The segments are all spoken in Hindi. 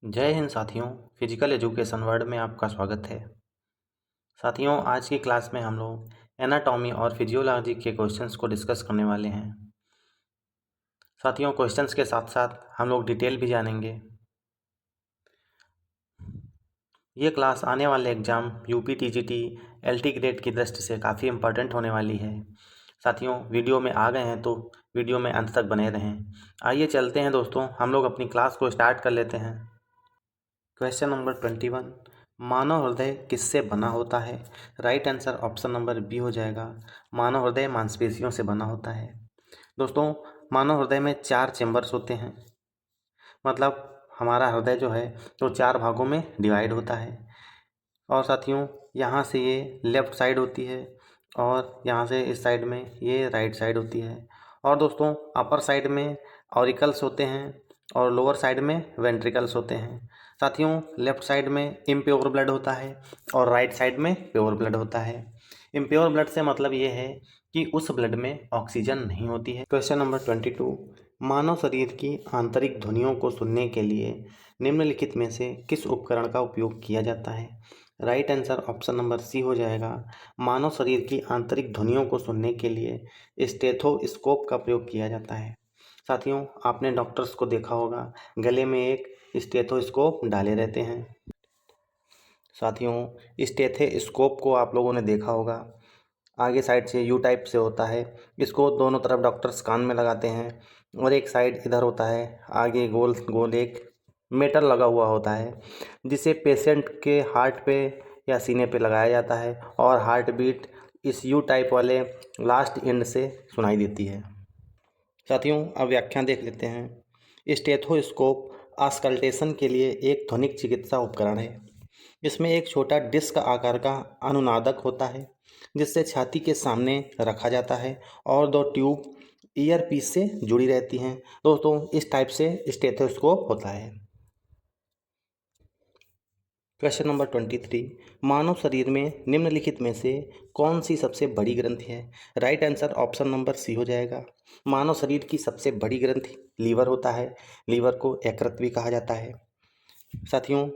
जय हिंद साथियों। फिजिकल एजुकेशन वर्ल्ड में आपका स्वागत है। साथियों, आज की क्लास में हम लोग एनाटॉमी और फिजियोलॉजी के क्वेश्चंस को डिस्कस करने वाले हैं। साथियों, क्वेश्चंस के साथ साथ हम लोग डिटेल भी जानेंगे। ये क्लास आने वाले exam UP TGT LT grade की दृष्टि से काफ़ी इम्पोर्टेंट होने वाली है। साथियों, वीडियो में आ गए हैं तो वीडियो में अंत तक बने रहें। आइए चलते हैं दोस्तों, हम लोग अपनी क्लास को स्टार्ट कर लेते हैं। क्वेश्चन नंबर 21, मानव हृदय किससे बना होता है? Right answer option number B हो जाएगा। मानव हृदय मांसपेशियों से बना होता है। दोस्तों, मानव हृदय में 4 चैम्बर्स होते हैं। मतलब हमारा हृदय जो है तो 4 भागों में डिवाइड होता है। और साथियों, यहाँ से ये लेफ़्ट साइड होती है और यहाँ से इस साइड में ये राइट साइड होती है। और दोस्तों, अपर साइड में ऑरिकल्स होते हैं और लोअर साइड में वेंट्रिकल्स होते हैं। साथियों, लेफ़्ट साइड में इम्प्योर ब्लड होता है और राइट साइड में प्योर ब्लड होता है। इम्प्योर ब्लड से मतलब ये है कि उस ब्लड में ऑक्सीजन नहीं होती है। क्वेश्चन नंबर 22, मानव शरीर की आंतरिक ध्वनियों को सुनने के लिए निम्नलिखित में से किस उपकरण का उपयोग किया जाता है? Right answer option number C हो जाएगा। मानव शरीर की आंतरिक ध्वनियों को सुनने के लिए स्टेथोस्कोप का प्रयोग किया जाता है। साथियों, आपने डॉक्टर्स को देखा होगा, गले में एक स्टेथोस्कोप डाले रहते हैं। साथियों, स्टेथोस्कोप को आप लोगों ने देखा होगा, आगे साइड से यू टाइप से होता है। इसको दोनों तरफ डॉक्टर्स कान में लगाते हैं और एक साइड इधर होता है, आगे गोल गोल एक मेटल लगा हुआ होता है जिसे पेशेंट के हार्ट पे या सीने पे लगाया जाता है और हार्ट बीट इस यू टाइप वाले लास्ट एंड से सुनाई देती है। साथियों, अब व्याख्यान देख लेते हैं। स्टेथोस्कोप आस्कल्टेशन के लिए एक ध्वनिक चिकित्सा उपकरण है। इसमें एक छोटा डिस्क आकार का अनुनादक होता है जिससे छाती के सामने रखा जाता है और 2 ट्यूब ईयर पीस से जुड़ी रहती हैं। दोस्तों, इस टाइप से स्टेथोस्कोप होता है। क्वेश्चन नंबर 23, मानव शरीर में निम्नलिखित में से कौन सी सबसे बड़ी ग्रंथि है? Right answer option number C हो जाएगा। मानव शरीर की सबसे बड़ी ग्रंथि लीवर होता है। लीवर को यकृत भी कहा जाता है। साथियों,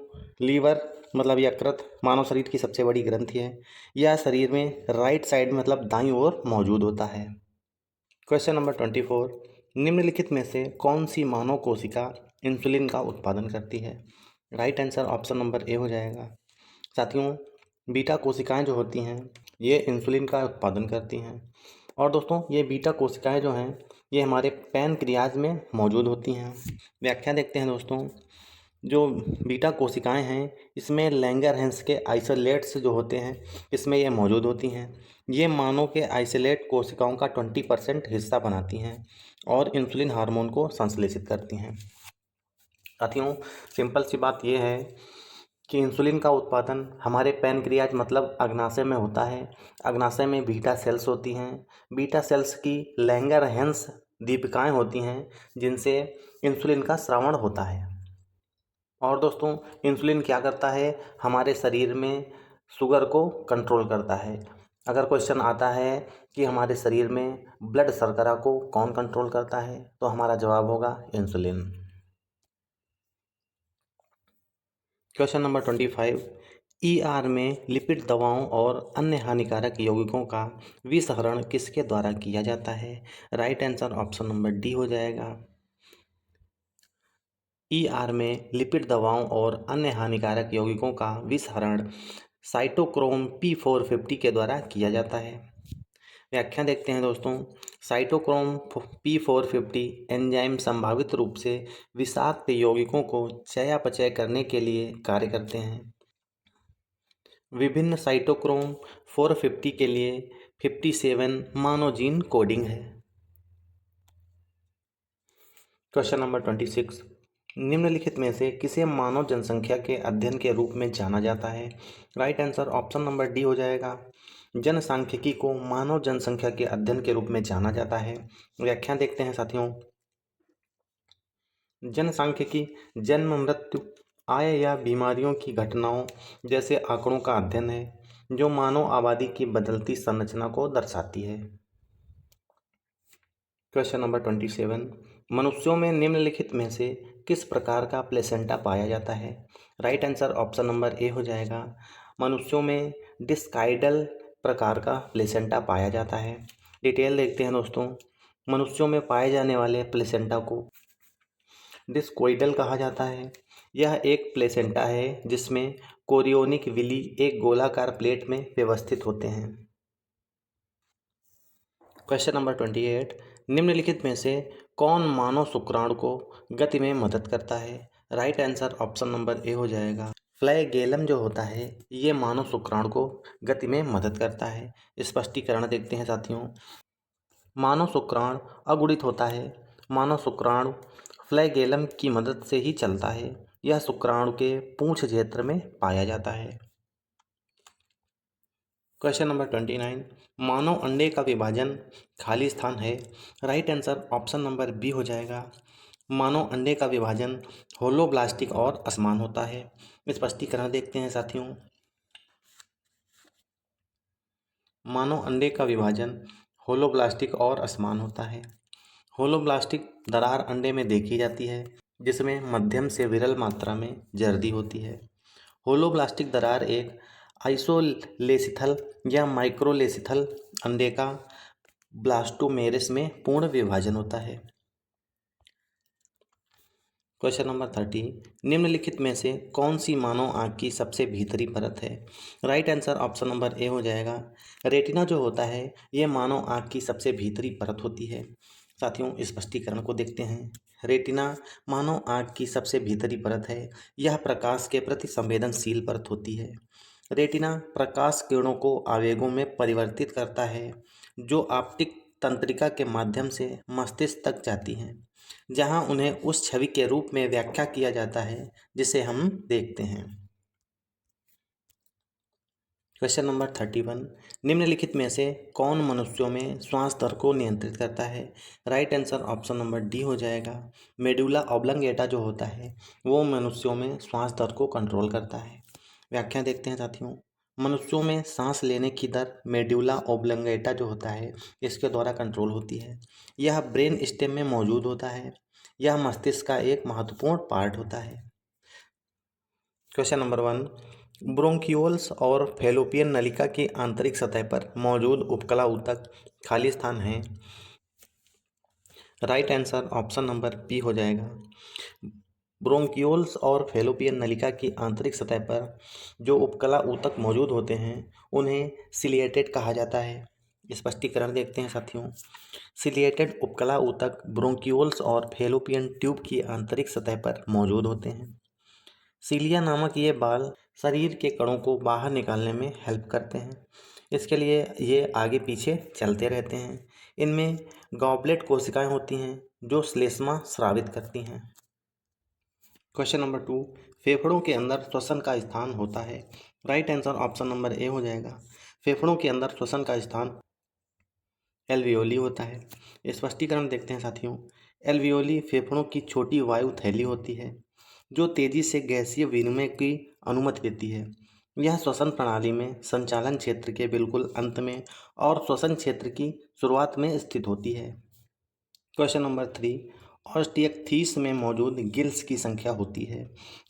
लीवर मतलब यकृत मानव शरीर की सबसे बड़ी ग्रंथि है। यह शरीर में राइट साइड मतलब दाईं ओर मौजूद होता है। क्वेश्चन नंबर 24, निम्नलिखित में से कौन सी मानव कोशिका इंसुलिन का उत्पादन करती है? Right answer option number A हो जाएगा। साथियों, बीटा कोशिकाएं जो होती हैं ये इंसुलिन का उत्पादन करती हैं। और दोस्तों, ये बीटा कोशिकाएं जो हैं ये हमारे पैनक्रियाज में मौजूद होती हैं। व्याख्या देखते हैं दोस्तों। जो बीटा कोशिकाएं हैं इसमें लैंगरहैंस के आइसोलेट्स जो होते हैं इसमें ये मौजूद होती हैं। ये मानव के आइसोलेट कोशिकाओं का 20% हिस्सा बनाती हैं और इंसुलिन हार्मोन को संश्लेषित करती हैं। साथियों, सिंपल सी बात यह है कि इंसुलिन का उत्पादन हमारे पैनक्रियाज मतलब अग्नाशय में होता है। अग्नाशय में बीटा सेल्स होती हैं। बीटा सेल्स की लैंगरहैंस दीपिकाएं होती हैं जिनसे इंसुलिन का स्रावण होता है। और दोस्तों, इंसुलिन क्या करता है? हमारे शरीर में शुगर को कंट्रोल करता है। अगर क्वेश्चन आता है कि हमारे शरीर में ब्लड शर्करा को कौन कंट्रोल करता है तो हमारा जवाब होगा इंसुलिन। क्वेश्चन नंबर 25, ईआर में लिपिड दवाओं और अन्य हानिकारक यौगिकों का विसहरण किसके द्वारा किया जाता है? Right answer option number D हो जाएगा। ईआर में लिपिड दवाओं और अन्य हानिकारक यौगिकों का विसहरण साइटोक्रोम P450 के द्वारा किया जाता है। व्याख्या देखते हैं दोस्तों। साइटोक्रोम P450 एंजाइम संभावित रूप से विषाक्त यौगिकों को चयापचय करने के लिए कार्य करते हैं। विभिन्न साइटोक्रोम 450 के लिए 57 मानोजीन कोडिंग है। क्वेश्चन नंबर 26, निम्नलिखित में से किसे मानव जनसंख्या के अध्ययन के रूप में जाना जाता है? Right answer option number D हो जाएगा। जनसांख्यिकी को मानव जनसंख्या के अध्ययन के रूप में जाना जाता है। व्याख्या देखते हैं साथियों। जनसांख्यिकी जन्म, मृत्यु, आय या बीमारियों की घटनाओं जैसे आंकड़ों का अध्ययन है जो मानव आबादी की बदलती संरचना को दर्शाती है। क्वेश्चन नंबर 27, मनुष्यों में निम्नलिखित में से किस प्रकार का प्लेसेंटा पाया जाता है? Right answer option number A हो जाएगा। मनुष्यों में डिस्काइडल प्रकार का प्लेसेंटा पाया जाता है। डिटेल देखते हैं दोस्तों। मनुष्यों में पाए जाने वाले प्लेसेंटा को डिस्कोइडल कहा जाता है। यह एक प्लेसेंटा है जिसमें कोरियोनिक विली एक गोलाकार प्लेट में व्यवस्थित होते हैं। क्वेश्चन नंबर 28, निम्नलिखित में से कौन मानव शुक्राणु को गति में मदद करता है? Right answer option number A हो जाएगा। फ्लैगेलम जो होता है ये मानव शुक्राणु को गति में मदद करता है। स्पष्टीकरण देखते हैं साथियों। मानव शुक्राणु अगुणित होता है। मानव शुक्राणु फ्लैगेलम की मदद से ही चलता है। यह शुक्राणु के पूंछ क्षेत्र में पाया जाता है। क्वेश्चन नंबर 29, मानव अंडे का विभाजन खाली स्थान है। Right answer option number B हो जाएगा। मानव अंडे का विभाजन होलोब्लास्टिक और असमान होता है। स्पष्टीकरण देखते हैं साथियों। मानव अंडे का विभाजन होलोब्लास्टिक और असमान होता है। होलोब्लास्टिक दरार अंडे में देखी जाती है जिसमें मध्यम से विरल मात्रा में जर्दी होती है। होलोब्लास्टिक दरार एक आइसोलेसिथल या माइक्रोलेसिथल अंडे का ब्लास्टोमेरिस में पूर्ण विभाजन होता है। क्वेश्चन नंबर 30, निम्नलिखित में से कौन सी मानव आँख की सबसे भीतरी परत है? Right answer option number A हो जाएगा। रेटिना जो होता है ये मानव आँख की सबसे भीतरी परत होती है। साथियों स्पष्टीकरण को देखते हैं। रेटिना मानव आँख की सबसे भीतरी परत है। यह प्रकाश के प्रति संवेदनशील परत होती है। रेटिना प्रकाश किरणों को आवेगों में परिवर्तित करता है जो ऑप्टिक तंत्रिका के माध्यम से मस्तिष्क तक जाती हैं, जहां उन्हें उस छवि के रूप में व्याख्या किया जाता है जिसे हम देखते हैं। क्वेश्चन नंबर 31, निम्नलिखित में से कौन मनुष्यों में श्वास दर को नियंत्रित करता है? Right answer option number D हो जाएगा। मेडुला ऑब्लंगेटा जो होता है वो मनुष्यों में श्वास दर को कंट्रोल करता है। व्याख्या देखते हैं साथियों। मनुष्यों में सांस लेने की दर मेडुला ऑब्लंगेटा जो होता है इसके द्वारा कंट्रोल होती है। यह ब्रेन स्टेम में मौजूद होता है। यह मस्तिष्क का एक महत्वपूर्ण पार्ट होता है। क्वेश्चन नंबर 1, ब्रोंकियोल्स और फैलोपियन नलिका की आंतरिक सतह पर मौजूद उपकला ऊतक खाली स्थान है। Right answer option number B हो जाएगा। ब्रोंकियोल्स और फैलोपियन नलिका की आंतरिक सतह पर जो उपकला ऊतक मौजूद होते हैं उन्हें सिलिएटेड कहा जाता है। स्पष्टीकरण देखते हैं साथियों। सिलिएटेड उपकला ऊतक ब्रोंकियोल्स और फैलोपियन ट्यूब की आंतरिक सतह पर मौजूद होते हैं। सीलिया नामक ये बाल शरीर के कणों को बाहर निकालने में हेल्प करते हैं। इसके लिए ये आगे पीछे चलते रहते हैं। इनमें गॉबलेट कोशिकाएं होती हैं जो श्लेष्मा स्रावित करती हैं। क्वेश्चन नंबर 2, फेफड़ों के अंदर श्वसन का स्थान होता है। Right answer option number A हो जाएगा। फेफड़ों के अंदर श्वसन का स्थान एल्वियोली होता है। स्पष्टीकरण देखते हैं साथियों। एल्वियोली फेफड़ों की छोटी वायु थैली होती है जो तेजी से गैसीय विनिमय की अनुमति देती है। यह श्वसन प्रणाली में संचालन क्षेत्र के बिल्कुल अंत में और श्वसन क्षेत्र की शुरुआत में स्थित होती है। क्वेश्चन नंबर 3, ऑस्टियक्थिस में मौजूद गिल्स की संख्या होती है।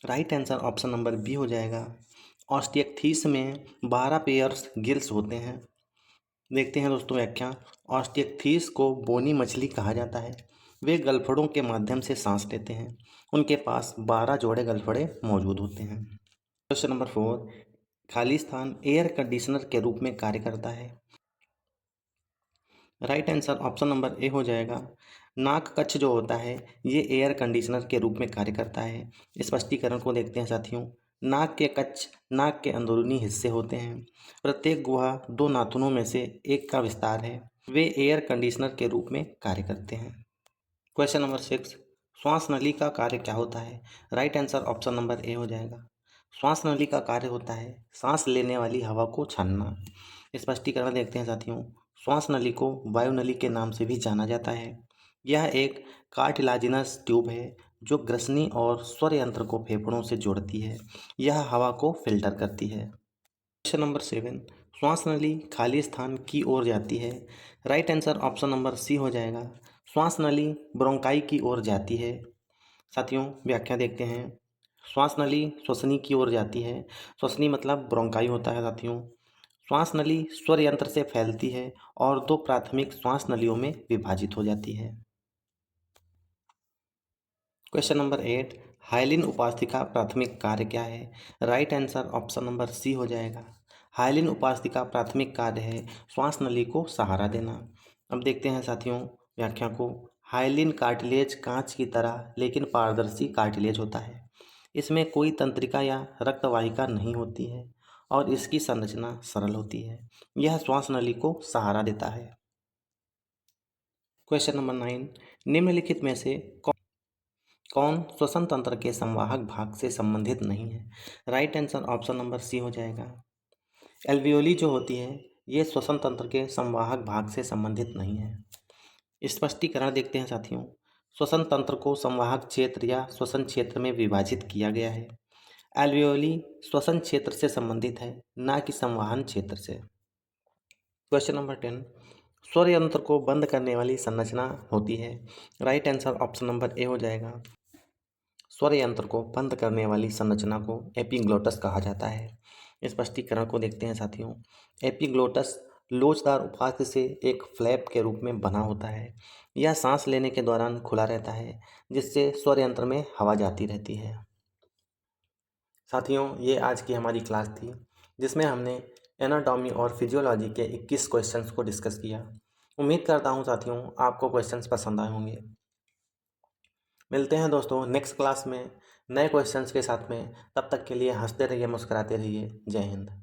Right answer option number B हो जाएगा। ऑस्टियक्थिस में 12 पेयर्स गिल्स होते हैं। देखते हैं दोस्तों व्याख्या। ऑस्टियक्थिस को बोनी मछली कहा जाता है। वे गलफड़ों के माध्यम से सांस लेते हैं। उनके पास 12 जोड़े गलफड़े मौजूद होते हैं। क्वेश्चन नंबर 4, खाली स्थान एयर कंडीशनर के रूप में कार्य करता है। Right answer option number A हो जाएगा। नाक कक्ष जो होता है ये एयर कंडीशनर के रूप में कार्य करता है। स्पष्टीकरण को देखते हैं साथियों। नाक के कक्ष नाक के अंदरूनी हिस्से होते हैं। प्रत्येक गुहा 2 नाखूनों में से एक का विस्तार है। वे एयर कंडीशनर के रूप में कार्य करते हैं। क्वेश्चन नंबर 6, श्वास नली का कार्य क्या होता है? Right answer option number A हो जाएगा। श्वास नली का कार्य होता है सांस लेने वाली हवा को छानना। स्पष्टीकरण देखते हैं साथियों। श्वास नली को वायु नली के नाम से भी जाना जाता है। यह एक कार्टिलाजिनस ट्यूब है जो ग्रसनी और स्वर यंत्र को फेफड़ों से जोड़ती है। यह हवा को फिल्टर करती है। क्वेश्चन नंबर 7, श्वास नली खाली स्थान की ओर जाती है। Right answer option number C हो जाएगा। श्वास नली ब्रोंकाई की ओर जाती है। साथियों व्याख्या देखते हैं। श्वास नली श्वसनी की ओर जाती है। श्वसनी मतलब ब्रोंकाई होता है साथियों। श्वास नली स्वर यंत्र से फैलती है और दो प्राथमिक श्वास नलियों में विभाजित हो जाती है। क्वेश्चन नंबर 8, हाइलिन उपास्थि का प्राथमिक कार्य क्या है? Right answer option number C हो जाएगा। हाइलिन उपास्थि का प्राथमिक कार्य है श्वास नली को सहारा देना। अब देखते हैं साथियों व्याख्या को। हाइलिन कार्टिलेज कांच की तरह लेकिन पारदर्शी कार्टिलेज होता है। इसमें कोई तंत्रिका या रक्तवाहिका नहीं होती है और इसकी संरचना सरल होती है। यह श्वास नली को सहारा देता है। क्वेश्चन नंबर 9, निम्नलिखित में से कौन श्वसन तंत्र के संवाहक भाग से संबंधित नहीं है? Right answer option number C हो जाएगा। एल्वियोली जो होती है ये श्वसन तंत्र के संवाहक भाग से संबंधित नहीं है। स्पष्टीकरण देखते हैं साथियों। श्वसन तंत्र को संवाहक क्षेत्र या श्वसन क्षेत्र में विभाजित किया गया है। एल्वियोली श्वसन क्षेत्र से संबंधित है, ना कि संवहन क्षेत्र से। क्वेश्चन नंबर 10, स्वर यंत्र को बंद करने वाली संरचना होती है। Right answer option number A हो जाएगा। स्वर यंत्र को बंद करने वाली संरचना को एपिग्लोटस कहा जाता है। स्पष्टीकरण को देखते हैं साथियों। एपिग्लोटस लोचदार उपास्थि से एक फ्लैप के रूप में बना होता है। यह सांस लेने के दौरान खुला रहता है, जिससे स्वर यंत्र में हवा जाती रहती है। साथियों ये आज की हमारी क्लास थी, जिसमें हमने एनाटॉमी और फिजियोलॉजी के 21 क्वेश्चंस को डिस्कस किया। उम्मीद करता हूँ साथियों आपको क्वेश्चंस पसंद आए होंगे। मिलते हैं दोस्तों नेक्स्ट क्लास में नए क्वेश्चंस के साथ में। तब तक के लिए हंसते रहिए, मुस्कुराते रहिए। जय हिंद।